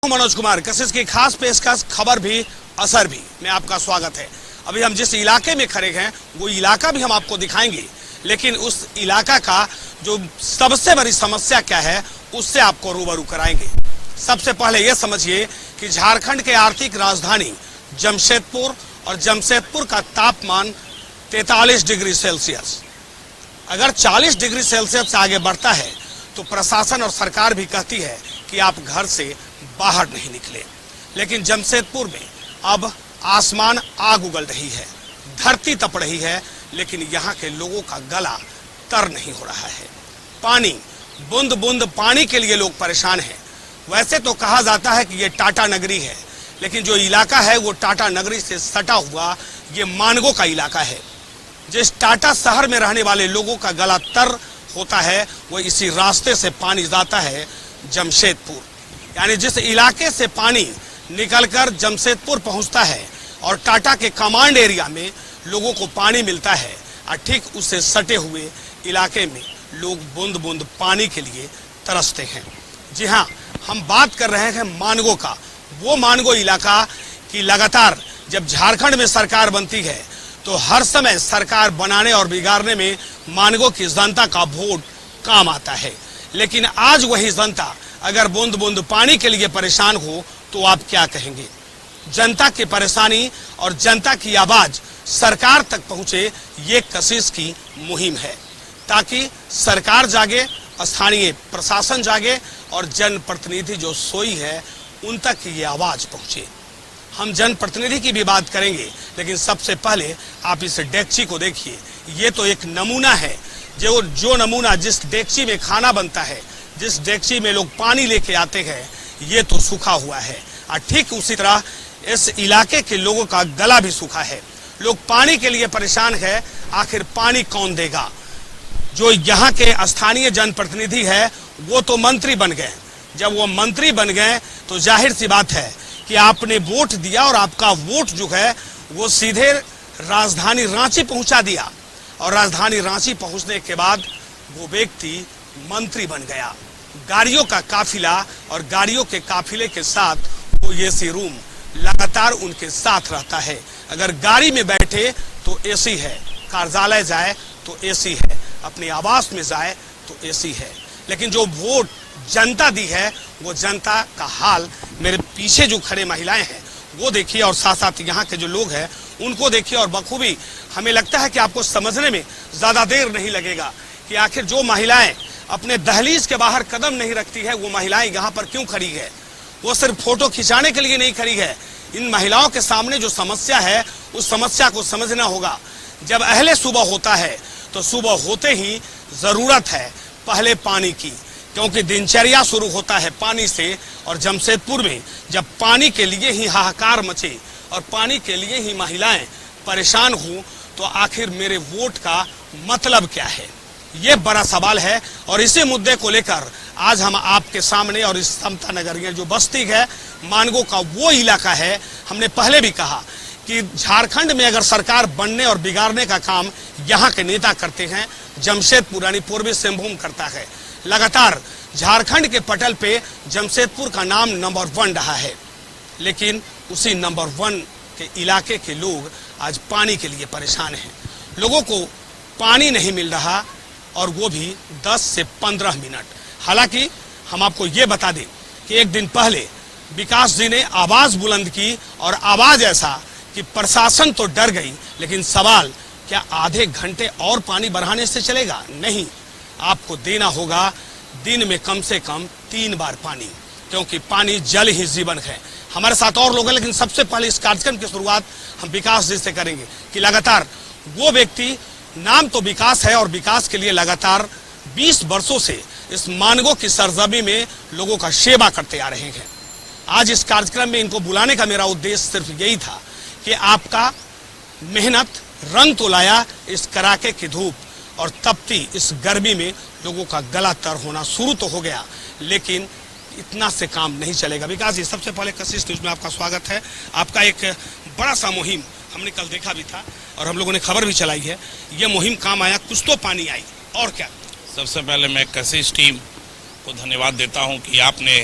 मनोज कुमार कशिश की खास पेशकश खबर भी असर भी में आपका स्वागत है। अभी हम जिस इलाके में खड़े हैं वो इलाका भी हम आपको दिखाएंगे, लेकिन उस इलाका का जो सबसे बड़ी समस्या क्या है उससे आपको रूबरू कराएंगे। सबसे पहले यह समझिए कि झारखंड के आर्थिक राजधानी जमशेदपुर और जमशेदपुर का तापमान 43 डिग्री सेल्सियस, अगर 40 डिग्री सेल्सियस से आगे बढ़ता है तो प्रशासन और सरकार भी कहती है कि आप घर से बाहर नहीं निकले। लेकिन जमशेदपुर में अब आसमान आग उगल रही है, धरती तप रही है, लेकिन यहाँ के लोगों का गला तर नहीं हो रहा है। पानी, बूंद बूंद पानी के लिए लोग परेशान हैं। वैसे तो कहा जाता है कि ये टाटा नगरी है, लेकिन जो इलाका है वो टाटा नगरी से सटा हुआ ये मानगो का इलाका है। जिस टाटा शहर में रहने वाले लोगों का गला तर होता है वो इसी रास्ते से पानी जाता है जमशेदपुर। यानी जिस इलाके से पानी निकलकर जमशेदपुर पहुंचता है और टाटा के कमांड एरिया में लोगों को पानी मिलता है, और ठीक उससे सटे हुए इलाके में लोग बूंद बूंद पानी के लिए तरसते हैं। जी हाँ, हम बात कर रहे हैं मानगो का, वो मानगो इलाका कि लगातार जब झारखंड में सरकार बनती है तो हर समय सरकार बनाने और बिगाड़ने में मानगो की जनता का वोट काम आता है। लेकिन आज वही जनता अगर बूंद बूंद पानी के लिए परेशान हो तो आप क्या कहेंगे? जनता की परेशानी और जनता की आवाज सरकार तक पहुंचे, ये कशिश की मुहिम है, ताकि सरकार जागे, स्थानीय प्रशासन जागे और जनप्रतिनिधि जो सोई है उन तक ये आवाज पहुंचे। हम जनप्रतिनिधि की भी बात करेंगे, लेकिन सबसे पहले आप इस डेगची को देखिए। ये तो एक नमूना है, जो नमूना जिस डेगची में खाना बनता है, जिस डेगची में लोग पानी लेके आते हैं, ये तो सूखा हुआ है। और ठीक उसी तरह इस इलाके के लोगों का गला भी सूखा है। लोग पानी के लिए परेशान है, आखिर पानी कौन देगा? जो यहाँ के स्थानीय जनप्रतिनिधि है वो तो मंत्री बन गए। जब वो मंत्री बन गए तो जाहिर सी बात है कि आपने वोट दिया और आपका वोट जो है वो सीधे राजधानी रांची पहुंचा दिया, और राजधानी रांची पहुंचने के बाद वो व्यक्ति मंत्री बन गया। गाड़ियों का काफिला और गाड़ियों के काफिले के साथ वो एसी रूम लगातार उनके साथ रहता है। अगर गाड़ी में बैठे तो एसी है, कार्यालय जाए तो एसी है, अपने आवास में जाए तो एसी है। लेकिन जो वोट जनता दी है वो जनता का हाल मेरे पीछे जो खड़े महिलाएं हैं वो देखिए, और साथ साथ यहाँ के जो लोग हैं उनको देखिए, और बखूबी हमें लगता है कि आपको समझने में ज्यादा देर नहीं लगेगा कि आखिर जो महिलाएं अपने दहलीज के बाहर कदम नहीं रखती है वो महिलाएं यहाँ पर क्यों खड़ी है। वो सिर्फ फोटो खिंचाने के लिए नहीं खड़ी है। इन महिलाओं के सामने जो समस्या है उस समस्या को समझना होगा। जब अहले सुबह होता है तो सुबह होते ही जरूरत है पहले पानी की, क्योंकि दिनचर्या शुरू होता है पानी से। और जमशेदपुर में जब पानी के लिए ही हाहाकार मचे और पानी के लिए ही महिलाएं परेशान हो तो आखिर मेरे वोट का मतलब क्या है, ये बड़ा सवाल है। और इसी मुद्दे को लेकर आज हम आपके सामने, और इस समता नगर ये जो बस्ती है मानगो का वो इलाका है, हमने पहले भी कहा कि झारखंड में अगर सरकार बनने और बिगाड़ने का काम यहाँ के नेता करते हैं, जमशेदपुर यानी पूर्वी सिंहभूम करता है। लगातार झारखंड के पटल पे जमशेदपुर का नाम नंबर 1 रहा है, लेकिन उसी नंबर 1 के इलाके के लोग आज पानी के लिए परेशान हैं। लोगों को पानी नहीं मिल रहा, और वो भी 10 से 15 मिनट। हालांकि हम आपको ये बता दें कि एक दिन पहले विकास जी ने आवाज बुलंद की, और आवाज ऐसा कि प्रशासन तो डर गई। लेकिन सवाल, क्या आधे घंटे और पानी बढ़ाने से चलेगा? नहीं, आपको देना होगा दिन में कम से कम 3 बार पानी, क्योंकि पानी जल ही जीवन है। हमारे साथ और लोग हैं, लेकिन सबसे पहले इस कार्यक्रम की शुरुआत हम विकास जी से करेंगे कि लगातार वो व्यक्ति, नाम तो विकास है और विकास के लिए लगातार 20 वर्षों से इस मानगो की सरजमी में लोगों का सेवा करते आ रहे हैं। आज इस कार्यक्रम में इनको बुलाने का मेरा उद्देश्य सिर्फ यही था कि आपका मेहनत रंग तो लाया। इस कड़ाके की धूप और तपती इस गर्मी में लोगों का गला तर होना शुरू तो हो गया, लेकिन इतना से काम नहीं चलेगा। विकास जी, सबसे पहले कशिश न्यूज में आपका स्वागत है। आपका एक बड़ा सा मुहिम हमने कल देखा भी था और हम लोगों ने खबर भी चलाई है। ये मुहिम काम आया, कुछ तो पानी आई, और क्या? सबसे पहले मैं कशिश टीम को धन्यवाद देता हूं कि आपने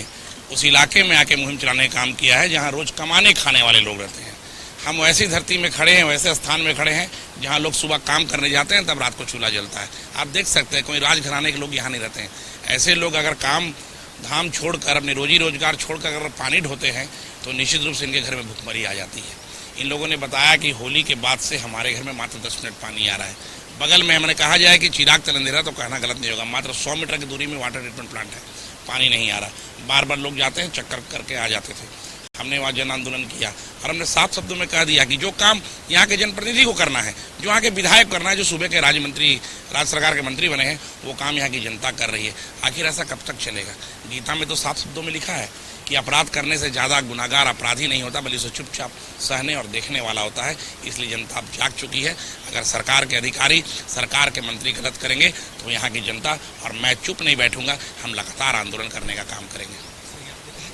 उस इलाके में आके मुहिम चलाने का काम किया है जहाँ रोज कमाने खाने वाले लोग रहते हैं। हम वैसी धरती में खड़े हैं, वैसे स्थान में खड़े हैं जहाँ लोग सुबह काम करने जाते हैं, तब रात को चूल्हा जलता है। आप देख सकते हैं कोई राजघराने के लोग यहाँ नहीं रहते हैं। ऐसे लोग अगर काम धाम छोड़कर, अपने रोजी रोजगार छोड़कर अगर पानी ढोते हैं तो निश्चित रूप से इनके घर में भुखमरी आ जाती है। इन लोगों ने बताया कि होली के बाद से हमारे घर में मात्र 10 मिनट पानी आ रहा है। बगल में हमने कहा जाए कि चिराग तल अंधेरा तो कहना गलत नहीं होगा, मात्र 100 मीटर की दूरी में वाटर ट्रीटमेंट प्लांट है, पानी नहीं आ रहा। बार बार लोग जाते हैं, चक्कर करके आ जाते थे। हमने वहाँ जन आंदोलन किया और हमने साफ शब्दों में कह दिया कि जो काम यहाँ के जनप्रतिनिधि को करना है, जो यहाँ के विधायक करना है, जो सूबे के राज्य सरकार के मंत्री बने हैं, वो काम यहाँ की जनता कर रही है। आखिर ऐसा कब तक चलेगा? गीता में तो साफ शब्दों में लिखा है कि अपराध करने से ज़्यादा गुनाहगार अपराधी नहीं होता, बल्कि उसे चुपचाप सहने और देखने वाला होता है। इसलिए जनता अब जाग चुकी है। अगर सरकार के अधिकारी, सरकार के मंत्री गलत करेंगे तो यहाँ की जनता और मैं चुप नहीं बैठूंगा, हम लगातार आंदोलन करने का काम करेंगे।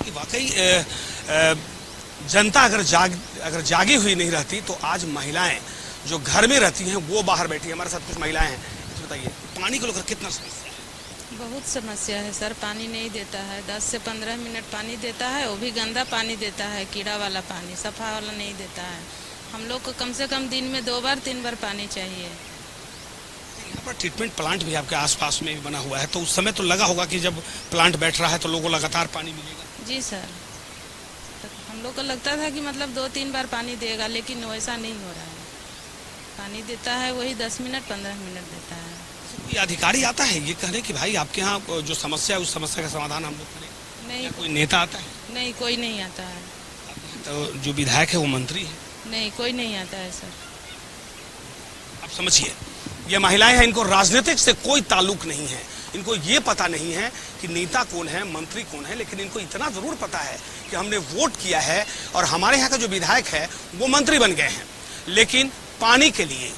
कि वाकई जनता अगर जागी हुई नहीं रहती तो आज महिलाएं जो घर में रहती हैं वो बाहर बैठी हैं। हमारे साथ कुछ महिलाएं हैं, बताइए पानी को लेकर कितना समस्या है? बहुत समस्या है सर, पानी नहीं देता है। 10 से 15 मिनट पानी देता है, वो भी गंदा पानी देता है, कीड़ा वाला पानी, सफा वाला नहीं देता है। हम लोग को कम से कम दिन में 2 बार 3 बार पानी चाहिए। यहाँ पर ट्रीटमेंट प्लांट भी आपके आसपास में भी बना हुआ है, तो उस समय तो लगा होगा कि जब प्लांट बैठ रहा है तो लोगों को लगातार पानी मिलेगा। जी सर, तो हम लोग को लगता था कि मतलब 2-3 बार पानी देगा, लेकिन वैसा नहीं हो रहा है। पानी देता है वही 10 मिनट 15 मिनट देता है। कोई अधिकारी आता है ये कहने कि भाई आपके यहाँ जो समस्या है उस समस्या का समाधान हम लोग करें? नहीं, कोई नेता आता है? नहीं, कोई नहीं आता है। तो जो विधायक है वो मंत्री है? नहीं, कोई नहीं आता है सर। आप समझिए, ये महिलाएं हैं, इनको राजनीतिक से कोई ताल्लुक नहीं है। इनको ये पता नहीं है कि नेता कौन है, मंत्री कौन है, लेकिन इनको इतना जरूर पता है कि हमने वोट किया है और हमारे यहाँ का जो विधायक है वो मंत्री बन गए हैं, लेकिन पानी के लिए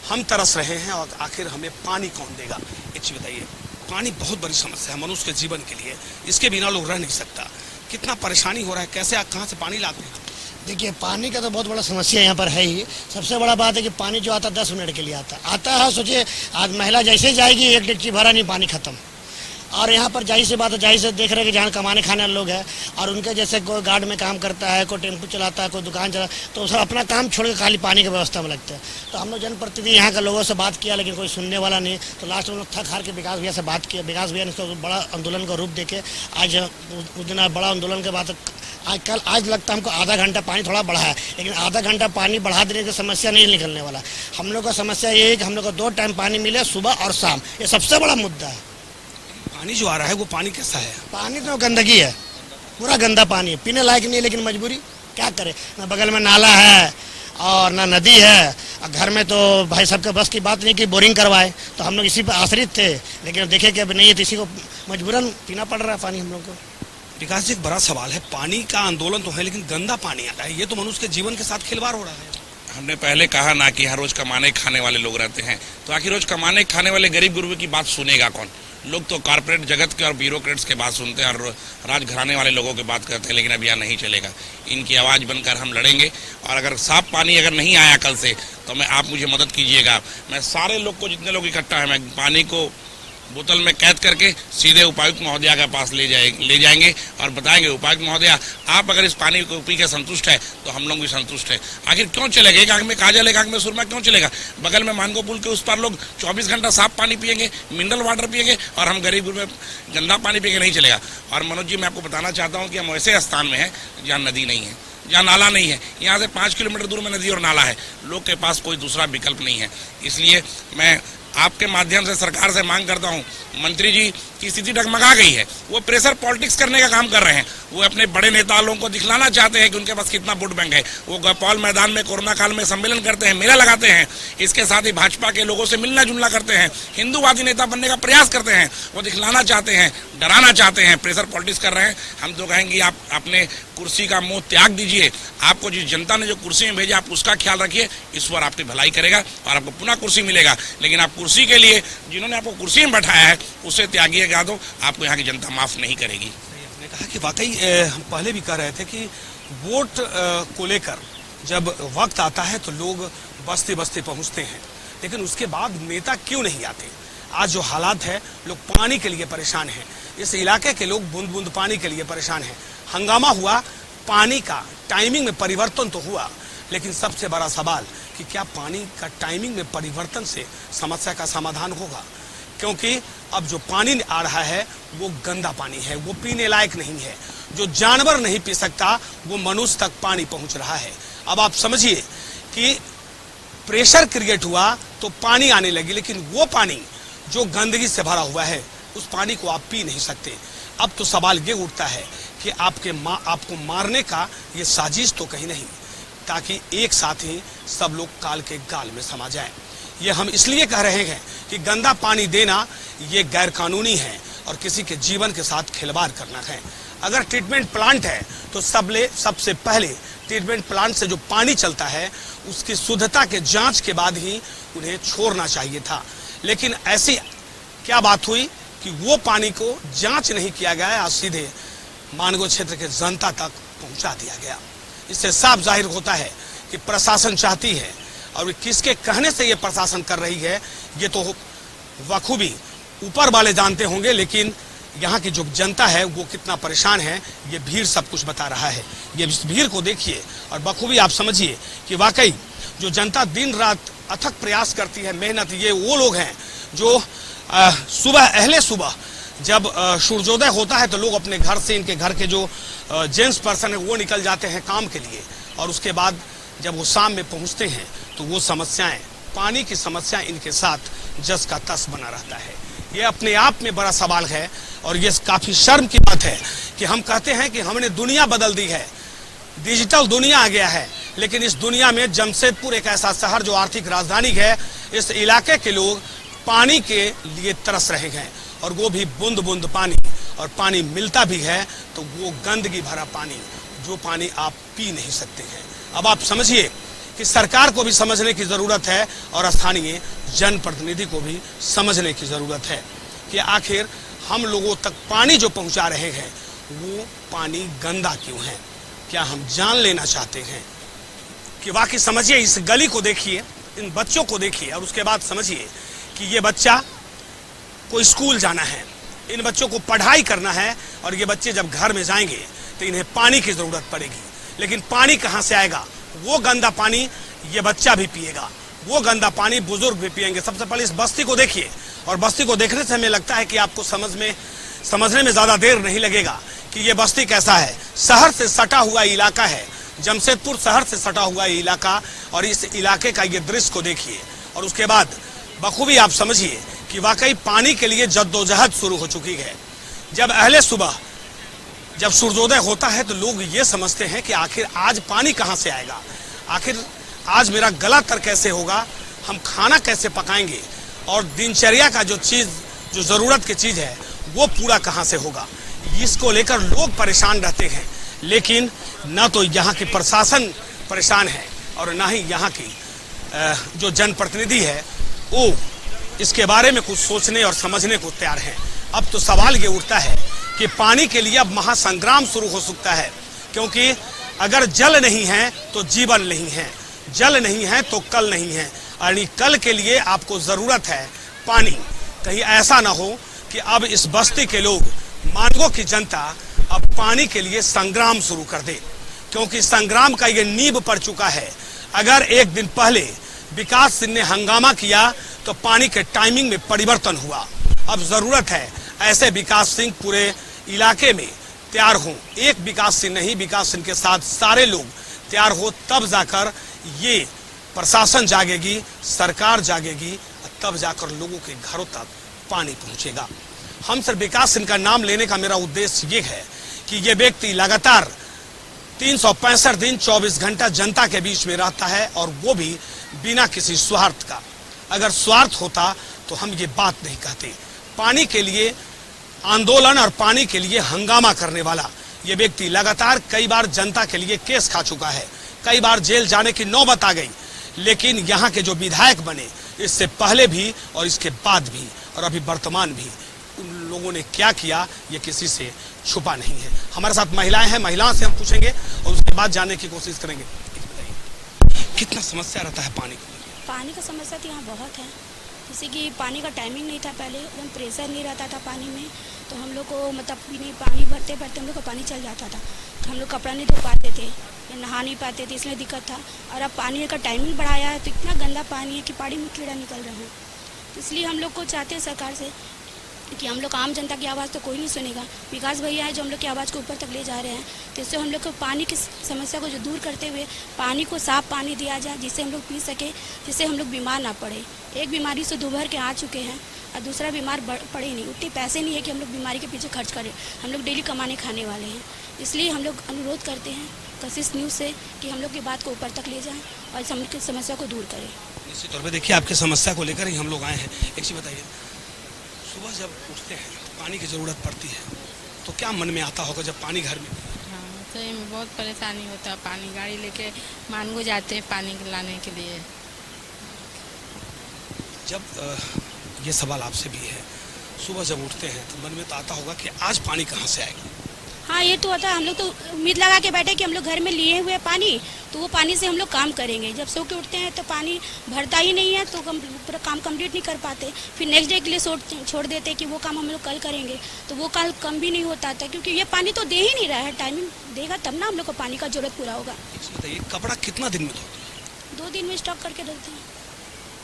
हम तरस रहे हैं और आखिर हमें पानी कौन देगा? एक चीज बताइए, पानी बहुत बड़ी समस्या है मनुष्य के जीवन के लिए, इसके बिना लोग रह नहीं सकता। कितना परेशानी हो रहा है, कैसे आप कहाँ से पानी लाते हैं? देखिए, पानी का तो बहुत बड़ा समस्या यहाँ पर है ही। सबसे बड़ा बात है कि पानी जो आता है 10 मिनट के लिए आता है। सोचिए, आज महिला जैसे जाएगी 1 डेगची भरा नहीं, पानी खत्म। और यहाँ पर जाहिर सी बात है, जाहिर से देख रहे हैं कि जहाँ कमाने खाने वाले लोग हैं और उनके जैसे कोई गार्ड में काम करता है, कोई टेम्पो चलाता है, कोई दुकान चला, तो सब अपना काम छोड़ के खाली पानी की व्यवस्था में लगते हैं। तो हम लोग जनप्रतिनिधि यहाँ के लोगों से बात किया, लेकिन कोई सुनने वाला नहीं। तो लास्ट में लोग थक हार के विकास भैया से बात किया। विकास भैया ने इसको बड़ा आंदोलन का रूप देके आज उस दिन बड़ा आंदोलन के बाद आज लगता है हमको आधा घंटा पानी थोड़ा बढ़ा है, लेकिन आधा घंटा पानी बढ़ा देने की समस्या नहीं निकलने वाला। हम लोग का समस्या ये है कि हम लोग को 2 टाइम पानी मिले, सुबह और शाम। ये सबसे बड़ा मुद्दा है। पानी जो आ रहा है वो पानी कैसा है? पानी तो गंदगी है, पूरा गंदा पानी है, पीने लायक नहीं, लेकिन मजबूरी क्या करे। ना बगल में नाला है और ना नदी है। घर में तो भाई सबके बस की बात नहीं कि बोरिंग करवाए, तो हम लोग इसी पर आश्रित थे, लेकिन देखे कि अब नहीं है तो इसी को मजबूरन पीना पड़ रहा है पानी हम लोग को। विकास जी, एक बड़ा सवाल है, पानी का आंदोलन तो है लेकिन गंदा पानी आता है, ये तो मनुष्य के जीवन के साथ खिलवाड़ हो रहा है। हमने पहले कहा ना कि हर रोज कमाने खाने वाले लोग रहते हैं, तो आखिर रोज कमाने खाने वाले गरीब गुरबे की बात सुनेगा कौन? लोग तो कॉर्पोरेट जगत के और ब्यूरोक्रेट्स के बात सुनते हैं और राजघराने वाले लोगों की बात करते हैं, लेकिन अब यहाँ नहीं चलेगा। इनकी आवाज़ बनकर हम लड़ेंगे और अगर साफ पानी अगर नहीं आया कल से तो आप मुझे मदद कीजिएगा। मैं सारे लोग को, जितने लोग इकट्ठा हैं, मैं पानी को बोतल में कैद करके सीधे उपायुक्त महोदया के पास ले जाएंगे और बताएंगे, उपायुक्त महोदया आप अगर इस पानी को पी के संतुष्ट है तो हम लोग भी संतुष्ट है। आखिर क्यों चलेगा? एक आंख में काजल, एक आंख में सुरमा क्यों चलेगा? बगल में मानगो पुल के उस पर लोग 24 घंटा साफ पानी पियेंगे, मिनरल वाटर पियेंगे, और हम गरीब में गंदा पानी पियेंगे, नहीं चलेगा। और मनोज जी, मैं आपको बताना चाहता हूँ कि हम ऐसे स्थान में हैं जहाँ नदी नहीं है, जहाँ नाला नहीं है। यहाँ से 5 किलोमीटर दूर में नदी और नाला है, लोग के पास कोई दूसरा विकल्प नहीं है। इसलिए मैं आपके माध्यम से सरकार से मांग करता हूं, मंत्री जी की स्थिति डगमगा गई है, वो प्रेशर पॉलिटिक्स करने का काम कर रहे हैं। वो अपने बड़े नेता लोगों को दिखलाना चाहते हैं कि उनके पास कितना वोट बैंक है। वो गौपाल मैदान में कोरोना काल में सम्मेलन करते हैं, मेला लगाते हैं, इसके साथ ही भाजपा के लोगों से मिलना जुलना करते हैं, हिंदूवादी नेता बनने का प्रयास करते हैं। वो दिखलाना चाहते हैं, डराना चाहते हैं, प्रेशर पॉलिटिक्स कर रहे हैं। हम तो कहेंगे आप अपने कुर्सी का मोह त्याग दीजिए। आपको जिस जनता ने जो कुर्सी में भेजा आप उसका ख्याल रखिए, ईश्वर आपकी भलाई करेगा और आपको पुनः कुर्सी मिलेगा। लेकिन आप कुर्सी के लिए, जिन्होंने आपको कुर्सी में बैठाया है, उसे त्यागिएगा तो आपको यहाँ की जनता माफ नहीं करेगी। आपने कहा कि वाकई हम पहले भी कह रहे थे कि वोट को लेकर जब वक्त आता है तो लोग बस्ती बस्ती पहुंचते हैं, लेकिन उसके बाद नेता क्यों नहीं आते? आज जो हालात है, लोग पानी के लिए परेशान हैं। इस इलाके के लोग बूंद बूंद पानी के लिए परेशान हैं। हंगामा हुआ, पानी का टाइमिंग में परिवर्तन तो हुआ, लेकिन सबसे बड़ा सवाल कि क्या पानी का टाइमिंग में परिवर्तन से समस्या का समाधान होगा? क्योंकि अब जो पानी आ रहा है वो गंदा पानी है, वो पीने लायक नहीं है। जो जानवर नहीं पी सकता वो मनुष्य तक पानी पहुंच रहा है। अब आप समझिए कि प्रेशर क्रिएट हुआ तो पानी आने लगी, लेकिन वो पानी जो गंदगी से भरा हुआ है उस पानी को आप पी नहीं सकते। अब तो सवाल ये उठता है कि आपको मारने का ये साजिश तो कहीं नहीं, ताकि एक साथ ही सब लोग काल के गाल में समा जाए। ये हम इसलिए कह रहे हैं कि गंदा पानी देना ये गैर कानूनी है और किसी के जीवन के साथ खिलवाड़ करना है। अगर ट्रीटमेंट प्लांट है तो सबसे पहले ट्रीटमेंट प्लांट से जो पानी चलता है उसकी शुद्धता के जांच के बाद ही उन्हें छोड़ना चाहिए था। लेकिन ऐसी क्या बात हुई कि वो पानी को जांच नहीं किया गया और सीधे मानगो क्षेत्र के जनता तक पहुंचा दिया गया। इससे साफ जाहिर होता है कि प्रशासन चाहती है, और किसके कहने से ये प्रशासन कर रही है ये तो बखूबी ऊपर वाले जानते होंगे, लेकिन यहाँ की जो जनता है वो कितना परेशान है ये भीड़ सब कुछ बता रहा है। ये इस भीड़ को देखिए और बखूबी आप समझिए कि वाकई जो जनता दिन रात अथक प्रयास करती है, मेहनत, ये वो लोग हैं जो अहले सुबह जब सूर्योदय होता है तो लोग अपने घर से, इनके घर के जो जेंट्स पर्सन है वो निकल जाते हैं काम के लिए, और उसके बाद जब वो शाम में पहुंचते हैं तो वो समस्याएं, पानी की समस्या इनके साथ जस का तस बना रहता है। ये अपने आप में बड़ा सवाल है और ये काफी शर्म की बात है कि हम कहते हैं कि हमने दुनिया बदल दी है, डिजिटल दुनिया आ गया है, लेकिन इस दुनिया में जमशेदपुर एक ऐसा शहर जो आर्थिक राजधानी है, इस इलाके के लोग पानी के लिए तरस रहे हैं, और वो भी बूंद बूंद पानी, और पानी मिलता भी है तो वो गंदगी भरा पानी, जो पानी आप पी नहीं सकते हैं। अब आप समझिए कि सरकार को भी समझने की जरूरत है और स्थानीय जनप्रतिनिधि को भी समझने की जरूरत है कि आखिर हम लोगों तक पानी जो पहुंचा रहे हैं वो पानी गंदा क्यों है। क्या हम जान लेना चाहते हैं कि वाकई समझिए, इस गली को देखिए, इन बच्चों को देखिए, और उसके बाद समझिए कि ये बच्चा को स्कूल जाना है, इन बच्चों को पढ़ाई करना है, और ये बच्चे जब घर में जाएंगे तो इन्हें पानी की जरूरत पड़ेगी। लेकिन पानी कहाँ से आएगा? वो गंदा पानी ये बच्चा भी पिएगा, वो गंदा पानी बुजुर्ग भी पिएंगे। सबसे पहले इस बस्ती को देखिए, और बस्ती को देखने से हमें लगता है कि आपको समझने में ज्यादा देर नहीं लगेगा कि ये बस्ती कैसा है। शहर से सटा हुआ इलाका है, जमशेदपुर शहर से सटा हुआ इलाका, और इस इलाके का ये दृश्य को देखिए, और उसके बाद बखूबी आप समझिए कि वाकई पानी के लिए जद्दोजहद शुरू हो चुकी है। जब अहले सुबह जब सूर्योदय होता है तो लोग ये समझते हैं कि आखिर आज पानी कहाँ से आएगा, आखिर आज मेरा गला तर कैसे होगा, हम खाना कैसे पकाएंगे, और दिनचर्या का जो जरूरत की चीज है वो पूरा कहाँ से होगा। इसको लेकर लोग परेशान रहते हैं, लेकिन न तो यहाँ की प्रशासन परेशान है और न ही यहाँ की जो जनप्रतिनिधि है वो इसके बारे में कुछ सोचने और समझने को तैयार है। अब तो सवाल ये उठता है कि पानी के लिए अब महासंग्राम शुरू हो सकता है, क्योंकि अगर जल नहीं है तो जीवन नहीं है, जल नहीं है तो कल नहीं है, और कल के लिए आपको जरूरत है पानी। कहीं ऐसा ना हो कि अब इस बस्ती के लोग, मानगो की जनता अब पानी के लिए संग्राम शुरू कर दे, क्योंकि संग्राम का ये नींव पड़ चुका है। अगर एक दिन पहले विकास सिंह ने हंगामा किया तो पानी के टाइमिंग में परिवर्तन हुआ। अब जरूरत है ऐसे विकास सिंह पूरे इलाके में तैयार हो। एक विकास सिंह नहीं, विकास सिंह के साथ सारे लोग तैयार हो, तब जाकर ये प्रशासन जागेगी, सरकार जागेगी, तब जाकर लोगों के घरों तक पानी पहुंचेगा। हम सर विकास सिंह का नाम लेने का मेरा उद्देश्य ये है कि ये व्यक्ति लगातार 365 दिन 24 घंटा जनता के बीच में रहता है, और वो भी बिना किसी स्वार्थ का। अगर स्वार्थ होता तो हम ये बात नहीं कहते। पानी के लिए आंदोलन और पानी के लिए हंगामा करने वाला ये व्यक्ति लगातार कई बार जनता के लिए केस खा चुका है, कई बार जेल जाने की नौबत आ गई, लेकिन यहाँ के जो विधायक बने इससे पहले भी और इसके बाद भी और अभी वर्तमान भी, उन लोगों ने क्या किया ये किसी से छुपा नहीं है। हमारे साथ महिलाएं हैं, महिलाओं से हम पूछेंगे और उसके बाद जानने की कोशिश करेंगे। कितना समस्या रहता है पानी को? पानी का समस्या तो यहाँ बहुत है। जैसे कि पानी का टाइमिंग नहीं था, पहले एकदम प्रेशर नहीं रहता था पानी में, तो हम लोग को मतलब पीने पानी भरते भरते हम लोग का पानी चल जाता था, हम लोग कपड़ा नहीं धो पाते थे या नहा नहीं पाते थे, इसलिए दिक्कत था। और अब पानी का टाइमिंग बढ़ाया है तो इतना गंदा पानी है कि पानी में कीड़ा निकल रहे हैं। तो इसलिए हम लोग को चाहते हैं सरकार से कि हम लोग आम जनता की आवाज़ तो कोई नहीं सुनेगा, विकास भैया है जो हम लोग की आवाज़ को ऊपर तक ले जा रहे हैं, तो इससे हम लोग को पानी की समस्या को जो दूर करते हुए पानी को साफ पानी दिया जाए जिससे हम लोग पी सके, जिससे हम लोग बीमार ना पड़े। एक बीमारी से दोभर के आ चुके हैं और दूसरा बीमार पड़े नहीं, उतने पैसे नहीं है कि हम लोग बीमारी के पीछे खर्च करें, हम लोग डेली कमाने खाने वाले हैं। इसलिए हम लोग अनुरोध करते हैं कशिश न्यूज़ से कि हम लोग की बात को ऊपर तक ले जाएँ और समस्या को दूर करें। निश्चित तौर पे देखिए आपकी समस्या को लेकर ही हम लोग आए हैं। एक चीज़ बताइए, सुबह जब उठते हैं पानी की ज़रूरत पड़ती है तो क्या मन में आता होगा जब पानी घर में? हाँ, सही में बहुत परेशानी होता है, पानी गाड़ी लेके मानगो जाते हैं पानी लाने के लिए। जब ये सवाल आपसे भी है, सुबह जब उठते हैं तो मन में तो आता होगा कि आज पानी कहाँ से आएगा? हाँ, ये तो होता है। हम लोग तो उम्मीद लगा के बैठे कि हम लोग घर में लिए हुए पानी, तो वो पानी से हम लोग काम करेंगे। जब सो के उठते हैं तो पानी भरता ही नहीं है तो हम पूरा काम कंप्लीट नहीं कर पाते, फिर नेक्स्ट डे के लिए छोड़ देते कि वो काम हम लोग कल करेंगे, तो वो कल कम भी नहीं होता था क्योंकि ये पानी तो दे ही नहीं रहा है। टाइमिंग देगा तब ना हम लोग को पानी का जरूरत पूरा होगा। बताइए, कपड़ा कितना दिन में धोते हैं? 2 दिन में स्टॉक करके धोते हैं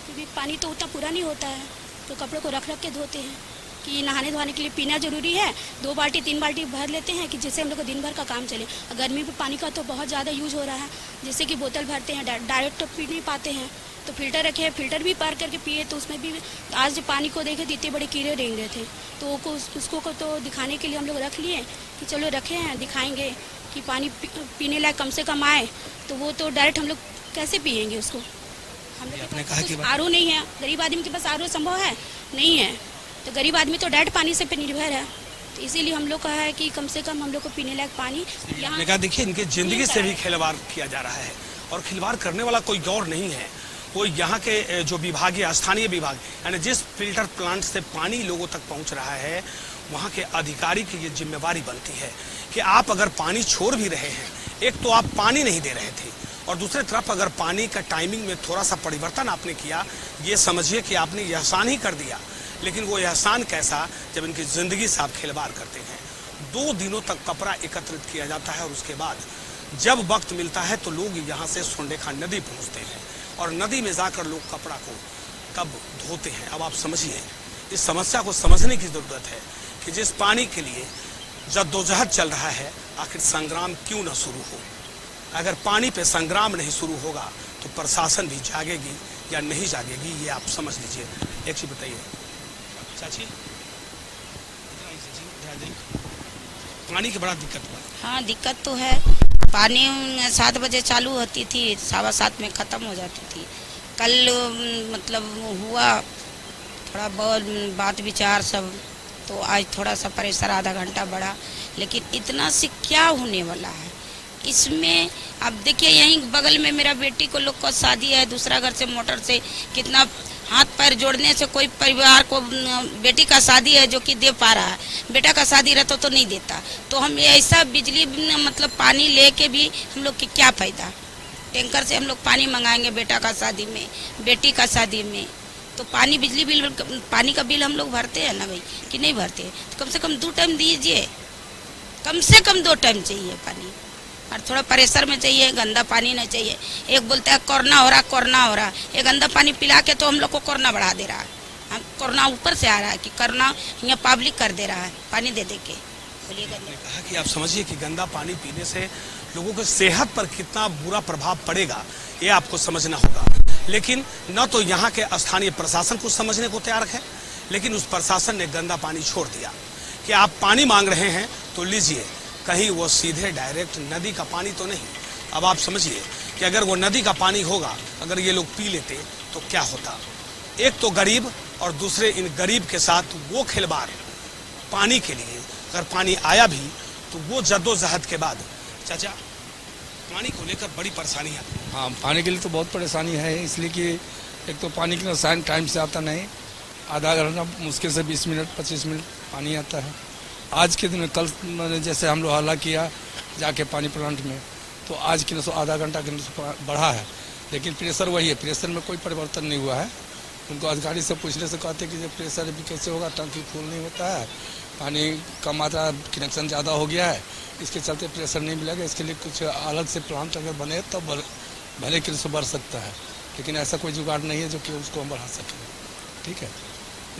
क्योंकि पानी तो उतना पूरा नहीं होता है, तो कपड़ों को रख के धोते हैं कि नहाने धोने के लिए पीना ज़रूरी है। 2 बाल्टी 3 बाल्टी भर लेते हैं कि जिससे हम लोग को दिन भर का काम चले। गर्मी में पानी का तो बहुत ज़्यादा यूज़ हो रहा है, जैसे कि बोतल भरते हैं डायरेक्ट तो पी नहीं पाते हैं, तो फिल्टर रखे हैं, फिल्टर भी पार करके पिए, तो उसमें भी आज पानी को देखे तो इतने बड़े कीड़े रेंग रहे थे, तो उसको को तो दिखाने के लिए हम लोग रख लिए कि चलो रखे हैं, दिखाएँगे कि पानी पीने लायक कम से कम आए। तो वो तो डायरेक्ट हम लोग कैसे पियेंगे उसको? हम लोग आपने कहा कि आर ओ नहीं है, गरीब आदमी के पास आर ओ संभव है नहीं है, तो गरीब आदमी तो डायरेक्ट पानी से पे निर्भर है। तो इसीलिए हम लोग कहा है कि कम से कम हम लोग को पीने लायक पानी यहाँ। आपने कहा देखिए इनके जिंदगी से भी खिलवाड़ किया जा रहा है और खिलवाड़ करने वाला कोई और नहीं है, वो यहाँ के जो विभागीय स्थानीय विभाग यानी जिस फिल्टर प्लांट से पानी लोगों तक पहुँच रहा है वहाँ के अधिकारी की ये जिम्मेवारी बनती है कि आप अगर पानी छोड़ भी रहे हैं, एक तो आप पानी नहीं दे रहे थे और दूसरी तरफ अगर पानी का टाइमिंग में थोड़ा सा परिवर्तन आपने किया, ये समझिए कि आपने एहसान ही कर दिया। लेकिन वो एहसान कैसा जब इनकी ज़िंदगी से आप खिलवाड़ करते हैं। 2 दिनों तक कपड़ा एकत्रित किया जाता है और उसके बाद जब वक्त मिलता है तो लोग यहाँ से सोंडेखा नदी पहुँचते हैं और नदी में जाकर लोग कपड़ा को तब धोते हैं। अब आप समझिए, इस समस्या को समझने की ज़रूरत है कि जिस पानी के लिए जद्दोजहद चल रहा है, आखिर संग्राम क्यों न शुरू हो। अगर पानी पे संग्राम नहीं शुरू होगा तो प्रशासन भी जागेगी या नहीं जागेगी, ये आप समझ लीजिए। एक चीज बताइए चाची, पानी की बड़ा दिक्कत हुआ। हाँ, दिक्कत तो है। पानी 7 बजे चालू होती थी, 7:15 में ख़त्म हो जाती थी। कल मतलब हुआ थोड़ा बहुत बात विचार सब, तो आज थोड़ा सा प्रेशर आधा घंटा बढ़ा, लेकिन इतना से क्या होने वाला है इसमें। अब देखिए यहीं बगल में मेरा बेटी को लोग को शादी है, दूसरा घर से मोटर से कितना हाथ पैर जोड़ने से कोई परिवार को बेटी का शादी है जो कि दे पा रहा है, बेटा का शादी रहता तो नहीं देता। तो हम ऐसा बिजली मतलब पानी लेके भी हम लोग की क्या फ़ायदा? टैंकर से हम लोग पानी मंगाएंगे बेटा का शादी में, बेटी का शादी में, तो पानी बिजली बिल पानी का बिल हम लोग भरते हैं ना भाई कि नहीं भरते? तो कम से कम 2 टाइम दीजिए, कम से कम 2 टाइम चाहिए पानी, और थोड़ा प्रेशर में चाहिए, गंदा पानी नहीं चाहिए। एक बोलता है कोरोना हो रहा, ये गंदा पानी पिला के तो हम लोग को कोरोना बढ़ा दे रहा है। हम कोरोना ऊपर से आ रहा है कि कोरोना यहाँ पब्लिक कर दे रहा है पानी दे दे के। बोलिए कहा कि आप समझिए कि गंदा पानी पीने से लोगों की सेहत पर कितना बुरा प्रभाव पड़ेगा, ये आपको समझना होगा। लेकिन न तो यहाँ के स्थानीय प्रशासन को समझने को तैयार है, लेकिन उस प्रशासन ने गंदा पानी छोड़ दिया कि आप पानी मांग रहे हैं तो लीजिए, कहीं वो सीधे डायरेक्ट नदी का पानी तो नहीं। अब आप समझिए कि अगर वो नदी का पानी होगा, अगर ये लोग पी लेते तो क्या होता। एक तो गरीब और दूसरे इन गरीब के साथ वो खिलवाड़ पानी के लिए। अगर पानी आया भी तो वो जद्दोजहद के बाद। चाचा, पानी को लेकर बड़ी परेशानी है। हाँ, पानी के लिए तो बहुत परेशानी है, इसलिए कि एक तो पानी की रसायन टाइम से आता नहीं, आधा घंटा मुश्किल से 20 मिनट 25 मिनट पानी आता है। आज के दिन में कल जैसे हम लोग हल्ला किया जाके पानी प्लांट में, तो आज की आधा घंटा के बढ़ा है, लेकिन प्रेशर वही है, प्रेशर में कोई परिवर्तन नहीं हुआ है। उनको अधिकारी से पूछने से कहते कि ये प्रेशर भी कैसे होगा, टंकी फुल नहीं होता है, पानी का मात्रा कनेक्शन ज़्यादा हो गया है, इसके चलते प्रेशर नहीं मिलेगा, इसके लिए कुछ अलग से प्लांट अगर बने तो भले कि उससे बढ़ सकता है, लेकिन ऐसा कोई जुगाड़ नहीं है जो कि उसको हम बढ़ा सकें। ठीक है,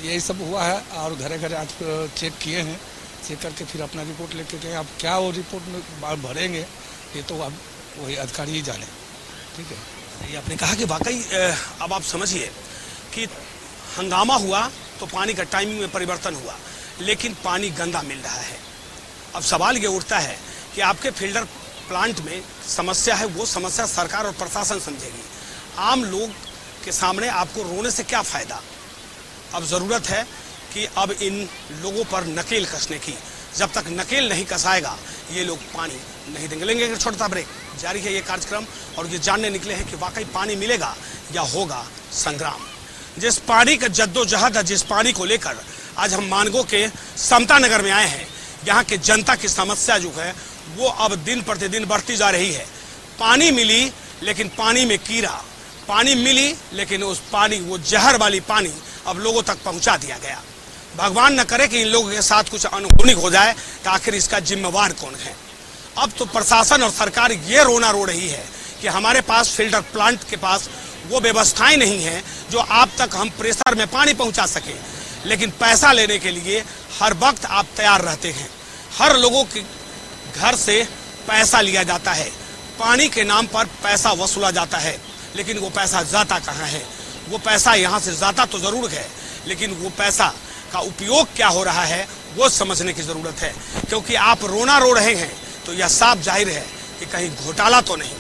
यही सब हुआ है और घरे घरे आज चेक किए हैं, चेक करके फिर अपना रिपोर्ट लेके गए। अब क्या वो रिपोर्ट में भरेंगे ये तो अब वही अधिकारी ही जाने। ठीक है, ये आपने कहा कि वाकई अब आप समझिए कि हंगामा हुआ तो पानी का टाइमिंग में परिवर्तन हुआ, लेकिन पानी गंदा मिल रहा है। अब सवाल ये उठता है कि आपके फिल्टर प्लांट में समस्या है, वो समस्या सरकार और प्रशासन समझेगी। आम लोग के सामने आपको रोने से क्या फायदा। अब ज़रूरत है कि अब इन लोगों पर नकेल कसने की। जब तक नकेल नहीं कसाएगा ये लोग पानी नहीं देंगे। लेंगे एक छोटा ब्रेक, जारी है ये कार्यक्रम और ये जानने निकले हैं कि वाकई पानी मिलेगा या होगा संग्राम। जिस पानी का जद्दोजहद है, जिस पानी को लेकर आज हम मानगो के समता नगर में आए हैं, यहाँ के जनता की समस्या जो है वो अब दिन प्रतिदिन बढ़ती जा रही है। पानी मिली लेकिन पानी में कीड़ा, पानी मिली लेकिन उस पानी, वो जहर वाली पानी अब लोगों तक पहुंचा दिया गया। भगवान न करे कि इन लोगों के साथ कुछ अनहोनी हो जाए कि आखिर इसका जिम्मेवार कौन है। अब तो प्रशासन और सरकार ये रोना रो रही है कि हमारे पास फिल्टर प्लांट के पास वो व्यवस्थाएं नहीं हैं जो आप तक हम प्रेशर में पानी पहुंचा सके, लेकिन पैसा लेने के लिए हर वक्त आप तैयार रहते हैं। हर लोगों के घर से पैसा लिया जाता है, पानी के नाम पर पैसा वसूला जाता है, लेकिन वो पैसा जाता कहाँ है। वो पैसा यहाँ से जाता तो जरूर है, लेकिन वो पैसा का उपयोग क्या हो रहा है वो समझने की जरूरत है। क्योंकि आप रोना रो रहे हैं तो यह साफ जाहिर है कि कहीं घोटाला तो नहीं,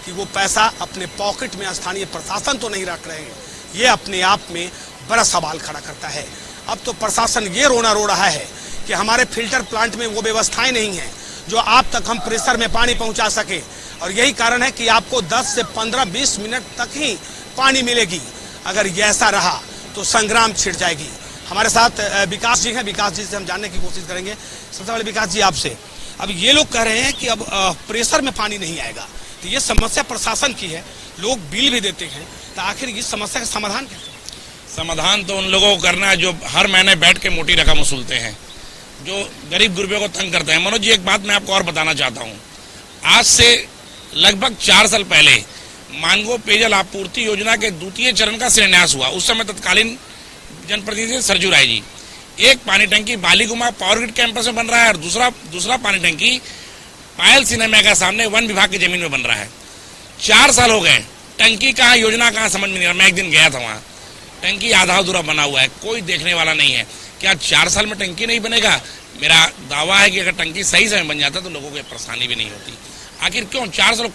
कि वो पैसा अपने पॉकेट में स्थानीय प्रशासन तो नहीं रख रहे हैं। ये अपने आप में बड़ा सवाल खड़ा करता है। अब तो प्रशासन ये रोना रो रहा है कि हमारे फिल्टर प्लांट में वो व्यवस्थाएं नहीं हैं जो आप तक हम प्रेशर में पानी पहुंचा सके, और यही कारण है कि आपको 10 से 15-20 मिनट तक ही पानी मिलेगी। अगर ये ऐसा रहा तो संग्राम छिड़ जाएगी। हमारे साथ विकास जी हैं, विकास जी से हम जानने की कोशिश करेंगे। सबसे पहले विकास जी आपसे, अब ये लोग कह रहे हैं कि अब प्रेशर में पानी नहीं आएगा, तो ये समस्या प्रशासन की है, लोग बिल भी देते हैं, तो आखिर इस समस्या का समाधान कैसे? समाधान तो उन लोगों को करना है जो हर महीने बैठ के मोटी रकम वसूलते हैं, जो गरीब गुरबे को तंग करते हैं। मनोज जी, एक बात मैं आपको और बताना चाहता हूँ। आज से लगभग 4 साल पहले मानगो पेयजल आपूर्ति योजना के द्वितीय चरण का शिलान्यास हुआ। उस समय तत्कालीन जनप्रतिनिधि सरजू राय जी, एक पानी टंकी बालीगुमा पावर ग्रिड कैंपस में बन रहा है और दूसरा पानी टंकी पायल सिनेमा के सामने वन विभाग की जमीन में बन रहा है। 4 साल हो गए, टंकी कहाँ, योजना कहाँ, समझ में नहीं आ रहा। मैं एक दिन गया था वहाँ, टंकी आधा अधूरा बना हुआ है, कोई देखने वाला नहीं है। क्या 4 साल में टंकी नहीं बनेगा? मेरा दावा है कि अगर टंकी सही समय बन जाता तो लोगों को परेशानी भी नहीं होती। आखिर क्यों 4 साल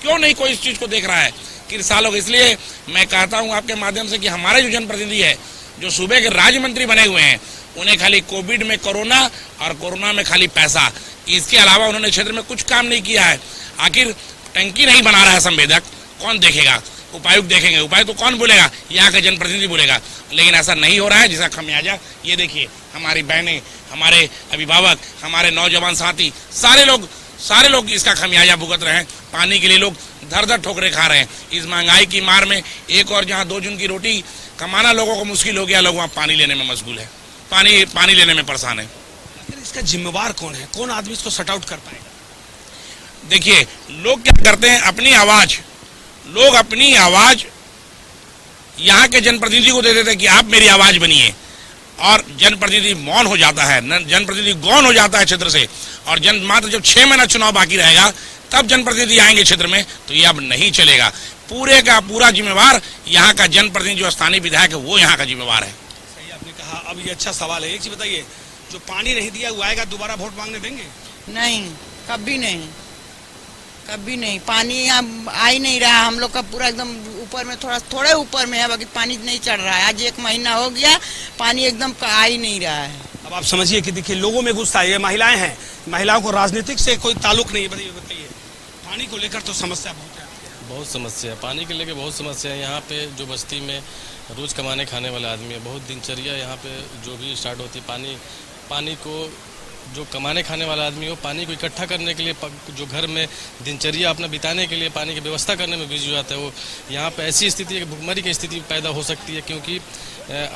क्यों नहीं कोई इस चीज को देख रहा है कि सालों? इसलिए मैं कहता हूं आपके माध्यम से कि हमारे जो जनप्रतिनिधि है, जो सूबे के राज्य मंत्री बने हुए हैं, उन्हें खाली कोविड में कोरोना और कोरोना में खाली पैसा, इसके अलावा उन्होंने क्षेत्र में कुछ काम नहीं किया है। आखिर टंकी नहीं बना रहा है संवेदक, कौन देखेगा? उपायुक्त देखेंगे, उपायुक्त तो कौन बोलेगा? यहाँ का जनप्रतिनिधि बोलेगा। लेकिन ऐसा नहीं हो रहा है, जिसका खमियाजा ये देखिए, हमारी बहनें, हमारे अभिभावक, हमारे नौजवान साथी, सारे लोग इसका खमियाजा भुगत रहे हैं। पानी के लिए लोग धर ठोकरे खा रहे हैं। इस महंगाई की मार में एक और जहाँ 2 जून की रोटी कमाना लोगों को मुश्किल हो गया, लोग वहाँ पानी लेने में मशगूल है, पानी लेने में परेशान है। इसका जिम्मेवार कौन है? कौन आदमी इसको सट आउट कर पाएगा? देखिए, लोग क्या करते हैं, अपनी आवाज यहाँ के जनप्रतिनिधि को दे देते हैं कि आप मेरी आवाज बनिए, और जनप्रतिनिधि मौन हो जाता है, जनप्रतिनिधि गौन हो जाता है क्षेत्र से। और मात्र जब 6 महीना चुनाव बाकी रहेगा तब जनप्रतिनिधि आएंगे क्षेत्र में, तो ये अब नहीं चलेगा। पूरे का पूरा जिम्मेवार यहाँ का जनप्रतिनिधि, जो स्थानीय विधायक है, वो यहाँ का जिम्मेवार है। सही आपने कहा। अब ये अच्छा सवाल है, एक चीज बताइए, जो पानी नहीं दिया वो आएगा दोबारा वोट मांगने देंगे? नहीं, कभी नहीं, कभी नहीं। पानी यहाँ आ ही नहीं रहा। हम लोग का पूरा एकदम ऊपर में, थोड़े ऊपर में है, बाकी पानी नहीं चढ़ रहा है। आज 1 महीना हो गया, पानी एकदम आ ही नहीं रहा है। अब आप समझिए कि देखिए, लोगों में गुस्सा है। ये महिलाएं हैं, महिलाओं को राजनीतिक से कोई ताल्लुक नहीं है। बताइए, पानी को लेकर तो समस्या बहुत है। बहुत समस्या है, पानी के लेके बहुत समस्या है। यहाँ पे जो बस्ती में रोज कमाने खाने वाले आदमी है, बहुत दिनचर्या यहाँ पे जो भी स्टार्ट होती है, पानी को जो कमाने खाने वाला आदमी हो पानी को इकट्ठा करने के लिए जो घर में दिनचर्या अपना बिताने के लिए पानी की व्यवस्था करने में बिजी हो जाता है, वो यहाँ पे ऐसी स्थिति है कि भुखमरी की स्थिति पैदा हो सकती है। क्योंकि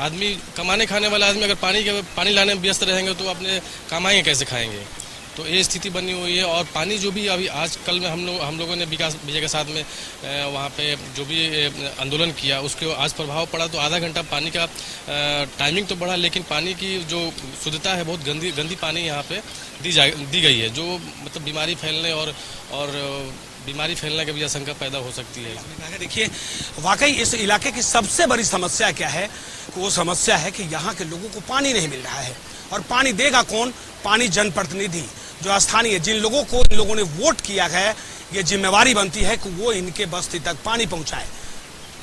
आदमी कमाने खाने वाला आदमी अगर पानी लाने में व्यस्त रहेंगे तो अपने कमाएंगे कैसे, खाएंगे। तो ये स्थिति बनी हुई है। और पानी जो भी अभी आज कल में हम लोगों ने विकास विजय के साथ में वहाँ पे जो भी आंदोलन किया उसके आज प्रभाव पड़ा। तो आधा घंटा पानी का टाइमिंग तो बढ़ा, लेकिन पानी की जो शुद्धता है बहुत गंदी पानी यहाँ पे दी गई है, जो मतलब बीमारी फैलने और बीमारी फैलने की भी आशंका पैदा हो सकती है। देखिए वाकई इस इलाके की सबसे बड़ी समस्या क्या है, वो समस्या है कि यहाँ के लोगों को पानी नहीं मिल रहा है। और पानी देगा कौन? पानी जनप्रतिनिधि जो स्थानीय जिन लोगों को इन लोगों ने वोट किया है, ये जिम्मेवारी बनती है कि वो इनके बस्ती तक पानी पहुंचाए।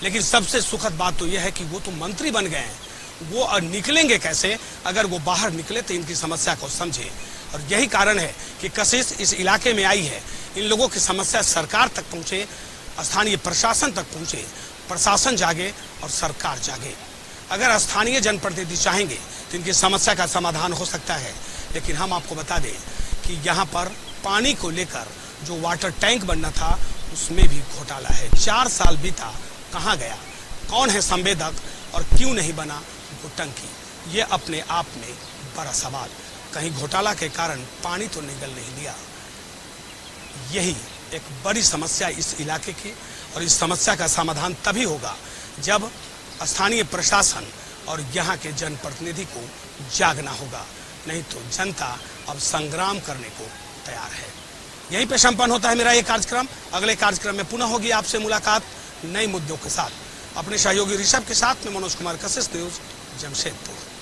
लेकिन सबसे सुखद बात तो यह है कि वो तो मंत्री बन गए हैं, वो निकलेंगे कैसे? अगर वो बाहर निकले तो इनकी समस्या को समझे। और यही कारण है कि कशिश इस इलाके में आई है। इन लोगों की समस्या सरकार तक पहुंचे, स्थानीय प्रशासन तक पहुंचे, प्रशासन जागे और सरकार जागे। अगर स्थानीय जनप्रतिनिधि चाहेंगे तो इनकी समस्या का समाधान हो सकता है। लेकिन हम आपको बता दें कि यहाँ पर पानी को लेकर जो वाटर टैंक बनना था उसमें भी घोटाला है। 4 साल बीता, कहाँ गया? कौन है संवेदक और क्यों नहीं बना वो टंकी? ये अपने आप में बड़ा सवाल। कहीं घोटाला के कारण पानी तो निकल नहीं दिया। यही एक बड़ी समस्या इस इलाके की। और इस समस्या का समाधान तभी होगा जब स्थानीय प्रशासन और यहाँ के जनप्रतिनिधि को जागना होगा, नहीं तो जनता अब संग्राम करने को तैयार है। यहीं पे संपन्न होता है मेरा ये कार्यक्रम। अगले कार्यक्रम में पुनः होगी आपसे मुलाकात नए मुद्दों के साथ। अपने सहयोगी ऋषभ के साथ में मनोज कुमार, कशिश न्यूज, जमशेदपुर।